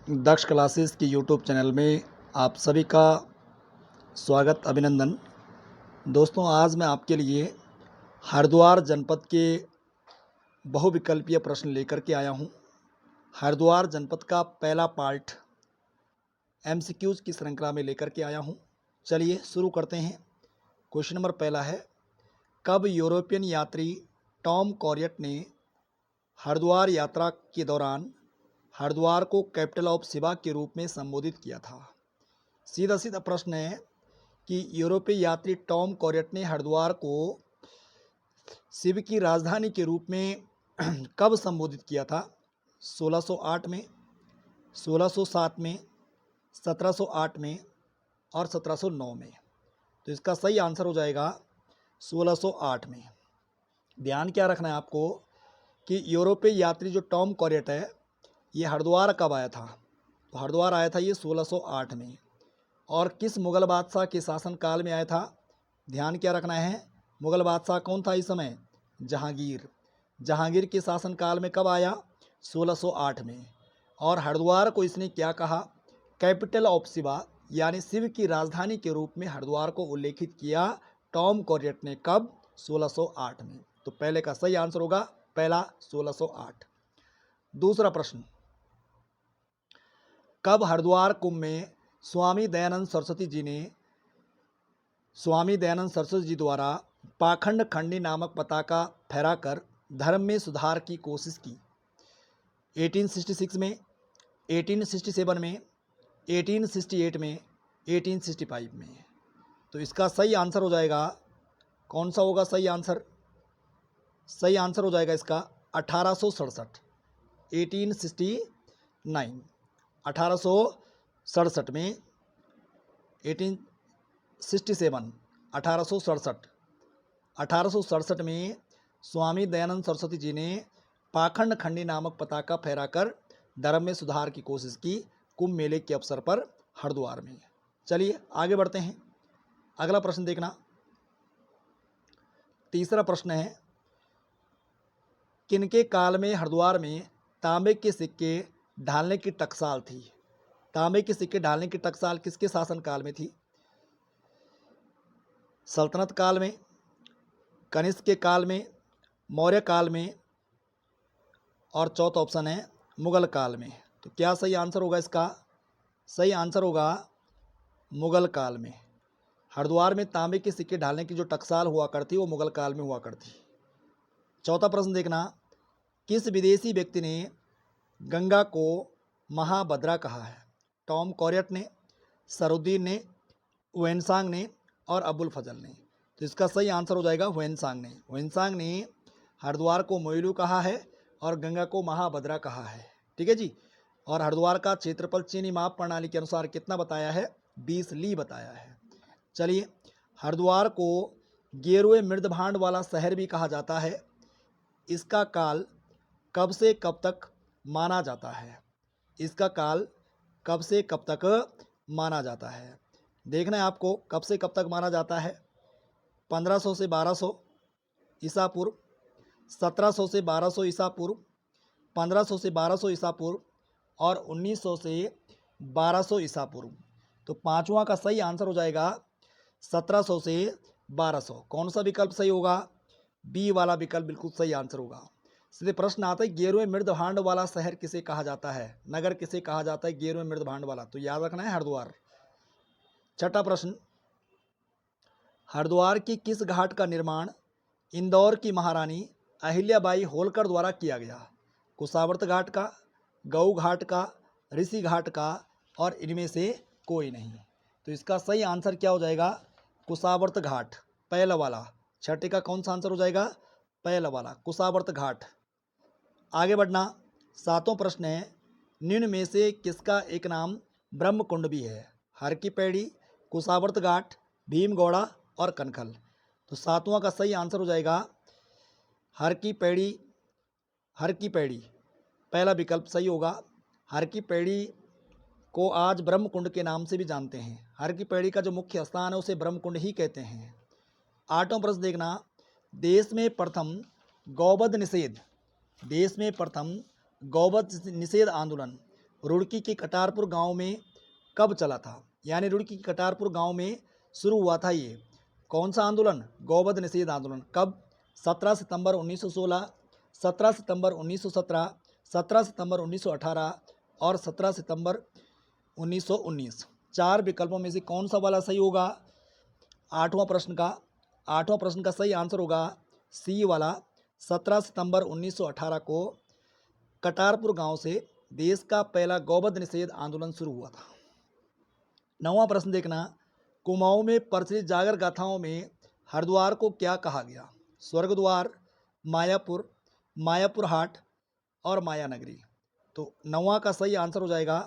दक्ष classes की YouTube channel में आप सभी का स्वागत अभिनंदन। दोस्तों, आज मैं आपके लिए हरिद्वार जनपद के बहुविकल्पीय प्रश्न लेकर के आया हूं। हरिद्वार जनपद का पहला पार्ट एमसीक्यूज़ की श्रृंखला में लेकर के आया हूं। चलिए शुरू करते हैं। क्वेश्चन नंबर पहला है, कब यूरोपियन यात्री टॉम कॉरियट ने हरिद्वार यात्रा के दौरान हरिद्वार को कैपिटल ऑफ शिवा के रूप में संबोधित किया था? सीधा सीधा प्रश्न है कि यूरोपीय यात्री टॉम कॉरियट ने हरिद्वार को शिव की राजधानी के रूप में कब संबोधित किया था? 1608 में, 1607 में, 1708 में और 1709 में। तो इसका सही आंसर हो जाएगा 1608 में। ध्यान क्या रखना है आपको कि यूरोपीय यात्री जो टॉम कॉरियट है, ये हरिद्वार कब आया था? तो हरिद्वार आया था ये 1608 में। और किस मुग़ल बादशाह के शासनकाल में आया था? ध्यान क्या रखना है, मुग़ल बादशाह कौन था इस समय? जहांगीर। जहांगीर के शासनकाल में कब आया? 1608 में। और हरिद्वार को इसने क्या कहा? कैपिटल ऑफ शिवा, यानी शिव की राजधानी के रूप में हरिद्वार को उल्लेखित किया टॉम कॉरियट ने। कब? 1608 में। तो पहले का सही आंसर होगा पहला 1608। दूसरा प्रश्न, कब हरिद्वार कुंभ में स्वामी दयानंद सरस्वती जी द्वारा पाखंड खंडी नामक पताका फहराकर धर्म में सुधार की कोशिश की? 1866 में, 1867 में, 1868 में, 1865 में। तो इसका सही आंसर हो जाएगा, कौन सा होगा सही आंसर? सही आंसर हो जाएगा इसका 1867, 1869। 1867 में, 1867, 1867, 1867 में स्वामी दयानंद सरस्वती जी ने पाखंड खंडी नामक पताका फहराकर धर्म में सुधार की कोशिश की कुंभ मेले के अवसर पर हरिद्वार में। चलिए आगे बढ़ते हैं। अगला प्रश्न देखना। तीसरा प्रश्न है, किनके काल में हरिद्वार में तांबे के सिक्के ढालने की टकसाल थी? तांबे के सिक्के ढालने की टकसाल किसके शासन काल में थी? सल्तनत काल में, कनिष्क के काल में, मौर्य काल में और चौथा ऑप्शन है मुगल काल में। तो क्या सही आंसर होगा इसका? सही आंसर होगा मुगल काल में। हरिद्वार में तांबे के सिक्के ढालने की जो टकसाल हुआ करती वो मुगल काल में हुआ करती। चौथा प्रश्न देखना, किस विदेशी व्यक्ति ने गंगा को महाभद्रा कहा है? टॉम कॉरियट ने, सरुद्दीन ने, हुएनसांग ने और अबुल फजल ने। तो इसका सही आंसर हो जाएगा हुएनसांग ने। हुएनसांग ने हरिद्वार को मोइलू कहा है और गंगा को महाभद्रा कहा है। ठीक है जी। और हरिद्वार का क्षेत्रफल चीनी माप प्रणाली के अनुसार कितना बताया है? 20 ली बताया है। चलिए, हरिद्वार को गेरुए मृदभांड वाला शहर भी कहा जाता है। इसका काल कब से कब तक माना जाता है? इसका काल कब से कब तक माना जाता है? देखना है आपको, कब से कब तक माना जाता है। 1500 से 1200 ईसा पूर्व, 1700 से 1200 ईसा पूर्व, 1500 से 1200 ईसा पूर्व और 1900 से 1200 ईसा पूर्व। तो पांचवा का सही आंसर हो जाएगा 1700 से 1200। कौन सा विकल्प सही होगा? बी वाला विकल्प बिल्कुल सही आंसर होगा। सीधे प्रश्न आता है, गेरुए मृदभांड वाला शहर किसे कहा जाता है? नगर किसे कहा जाता है गेरुए मृदभांड वाला? तो याद रखना है हरिद्वार। छठा प्रश्न, हरिद्वार की किस घाट का निर्माण इंदौर की महारानी अहिल्याबाई होलकर द्वारा किया गया? कुशावर्त घाट का, गऊ घाट का, ऋषि घाट का और इनमें से कोई नहीं। तो इसका सही आंसर क्या हो जाएगा? कुशावर्त घाट, पहला वाला। छठे का कौन सा आंसर हो जाएगा? पहला वाला, कुशावर्त घाट। आगे बढ़ना। सातों प्रश्न है, निम्न में से किसका एक नाम ब्रह्मकुंड भी है? हर की पैड़ी, कुशावर्त घाट, भीमगौड़ा और कनखल। तो सातवां का सही आंसर हो जाएगा हर की पैड़ी। हर की पैड़ी पहला विकल्प सही होगा। हर की पैड़ी को आज ब्रह्मकुंड के नाम से भी जानते हैं। हर की पैड़ी का जो मुख्य स्थान है उसे ब्रह्मकुंड ही कहते हैं। आठवां प्रश्न देखना, देश में प्रथम गौवध निषेध आंदोलन रुड़की के कटारपुर गांव में कब चला था? यानी रुड़की के कटारपुर गांव में शुरू हुआ था ये कौन सा आंदोलन? गौवध निषेध आंदोलन। कब? 17 सितंबर 1916, 17 सितंबर 1917, 17 सितंबर 1918 और 17 सितंबर 1919। चार विकल्पों में से कौन सा वाला सही होगा? आठवां प्रश्न का सही आंसर होगा सी वाला, 17 सितंबर 1918 को कटारपुर गांव से देश का पहला गौवध निषेध आंदोलन शुरू हुआ था। नौवां प्रश्न देखना, कुमाऊं में प्रचलित जागर गाथाओं में हरिद्वार को क्या कहा गया? स्वर्ग द्वार, मायापुर, मायापुर हाट और माया नगरी। तो नौवां का सही आंसर हो जाएगा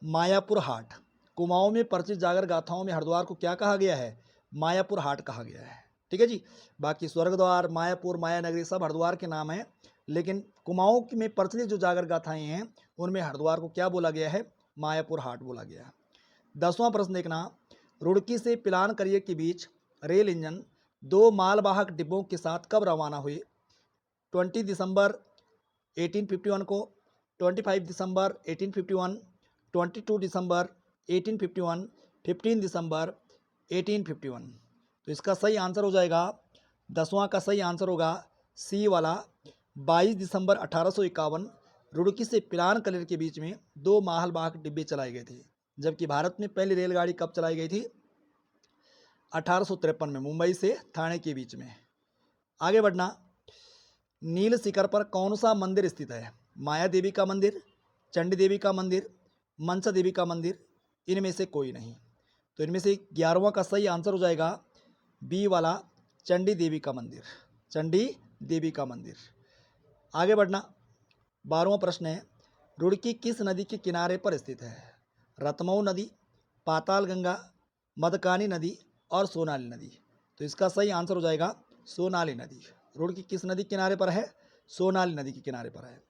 मायापुर हाट। कुमाऊं में प्रचलित जागर गाथाओं में हरिद्वार को क्या कहा गया है? मायापुर हाट कहा गया है। ठीक है जी। बाकी स्वर्ग द्वार, मायापुर, माया नगरी सब हरिद्वार के नाम हैं, लेकिन कुमाऊं में प्रचलित जो जागर गाथाएं हैं उनमें हरिद्वार को क्या बोला गया है? मायापुर हाट बोला गया है। 10वां प्रश्न देखना, रुड़की से पिलान करिए के बीच रेल इंजन 2 मालवाहक डिब्बों के साथ कब रवाना हुए? 20 दिसंबर 1851 को, 25 दिसंबर 1851, 22 दिसंबर 1851, 15 दिसंबर 1851। तो इसका सही आंसर हो जाएगा, 10वां का सही आंसर होगा सी वाला, 22 दिसंबर 1851 रुड़की से पिलान कलेर के बीच में 2 मालवाहक डिब्बे चलाए गए थे। जबकि भारत में पहली रेलगाड़ी कब चलाई गई थी? 1853 में, मुंबई से ठाणे के बीच में। आगे बढ़ना, नील शिखर पर कौन सा मंदिर स्थित है? माया देवी का मंदिर, चंडी देवी का मंदिर, मनसा देवी का मंदिर, इनमें से कोई नहीं। तो इनमें से 11वां का सही आंसर हो जाएगा बी वाला, चंडी देवी का मंदिर, चंडी देवी का मंदिर। आगे बढ़ना, 12वां प्रश्न है, रुड़की किस नदी के किनारे पर स्थित है? रतमऊ नदी, पाताल गंगा, मदकानी नदी और सोनाली नदी। तो इसका सही आंसर हो जाएगा सोनाली नदी। रुड़की किस नदी के किनारे पर है? सोनाली नदी के किनारे पर है।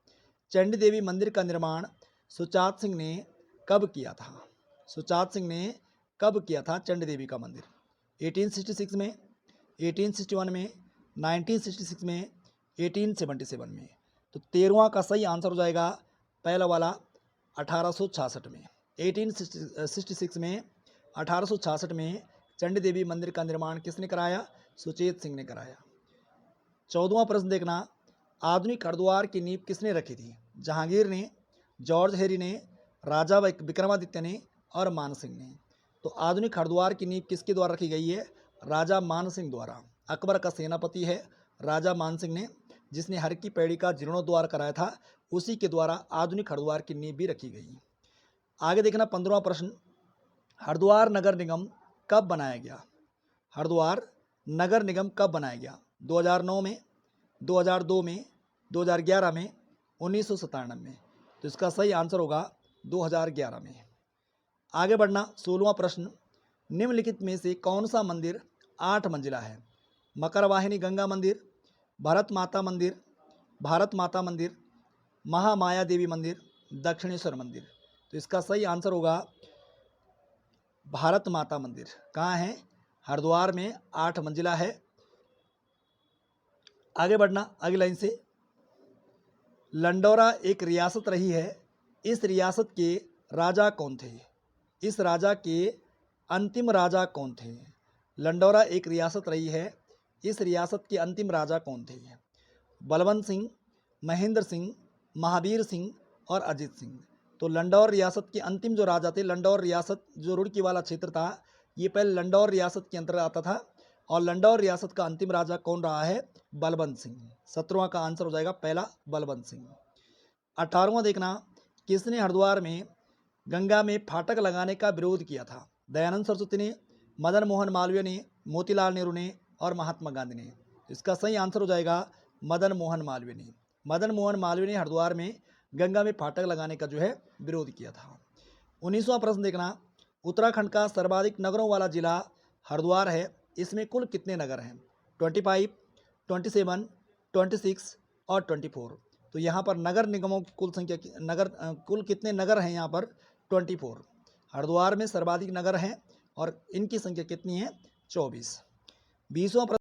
चंडी देवी मंदिर का निर्माण सुचात सिंह ने कब किया था? सुचात सिंह ने कब किया था चंडी देवी का मंदिर? 1866 में, 1861 में, 1966 में, 1877 में। तो 13वां का सही आंसर हो जाएगा पहला वाला, 1866 में। 1866 में, 1866 में चंडी देवी मंदिर का निर्माण किसने कराया? सुचेत सिंह ने कराया। 14वां प्रश्न देखना, आधुनिक हरिद्वार की नींव किसने रखी थी? जहांगीर ने, जॉर्ज हैरी ने, राजा विक्रमादित्य ने और मान सिंह ने। तो आधुनिक हरिद्वार की नींव किसके द्वारा रखी गई है? राजा मान सिंह द्वारा। अकबर का सेनापति है राजा मान सिंह ने, जिसने हर की पैड़ी का जीर्णोद्वार कराया था, उसी के द्वारा आधुनिक हरिद्वार की नींव भी रखी गई। आगे देखना, 15वां प्रश्न, हरिद्वार नगर निगम कब बनाया गया? हरिद्वार नगर निगम कब बनाया गया? 2009 में, 2002 में, 2011 में, 1997 में। तो इसका सही आंसर होगा 2011 में। आगे बढ़ना, 16वां प्रश्न, निम्नलिखित में से कौन सा मंदिर 8 मंजिला है? मकरवाहिनी गंगा मंदिर, भारत माता मंदिर, भारत माता मंदिर, महामाया देवी मंदिर, दक्षिणेश्वर मंदिर। तो इसका सही आंसर होगा भारत माता मंदिर। कहाँ है? हरिद्वार में 8 मंजिला है। आगे बढ़ना, अगली लाइन से, लंडौरा एक रियासत रही है, इस रियासत के राजा कौन थे? इस राजा के अंतिम राजा कौन थे? लंडौरा एक रियासत रही है, इस रियासत के अंतिम राजा कौन थे? बलवंत सिंह, महेंद्र सिंह, महावीर सिंह और अजीत सिंह। तो लंडौर रियासत के अंतिम जो राजा थे, लंडौर रियासत जो रुड़की वाला क्षेत्र था, ये पहले लंडौर रियासत के अंतर्गत आता था, और लंडौर रियासत का अंतिम राजा कौन रहा है? बलवंत सिंह। 17वां का आंसर हो जाएगा पहला, बलवंत सिंह। 18वां देखना, किसने हरिद्वार में गंगा में फाटक लगाने का विरोध किया था? दयानंद सरस्वती ने, मदन मोहन मालवीय ने, मोतीलाल नेहरू ने और महात्मा गांधी ने। इसका सही आंसर हो जाएगा मदन मोहन मालवीय ने। मदन मोहन मालवीय ने हरिद्वार में गंगा में फाटक लगाने का जो है विरोध किया था। 19वां प्रश्न देखना, उत्तराखंड का सर्वाधिक नगरों वाला जिला हरिद्वार है, इसमें कुल कितने नगर हैं? 25, 27, 26 और 24। तो यहाँ पर नगर निगमों की कुल संख्या, कुल कितने नगर हैं यहाँ पर? 24। हरिद्वार में सर्वाधिक नगर हैं और इनकी संख्या कितनी है? 24। 20वां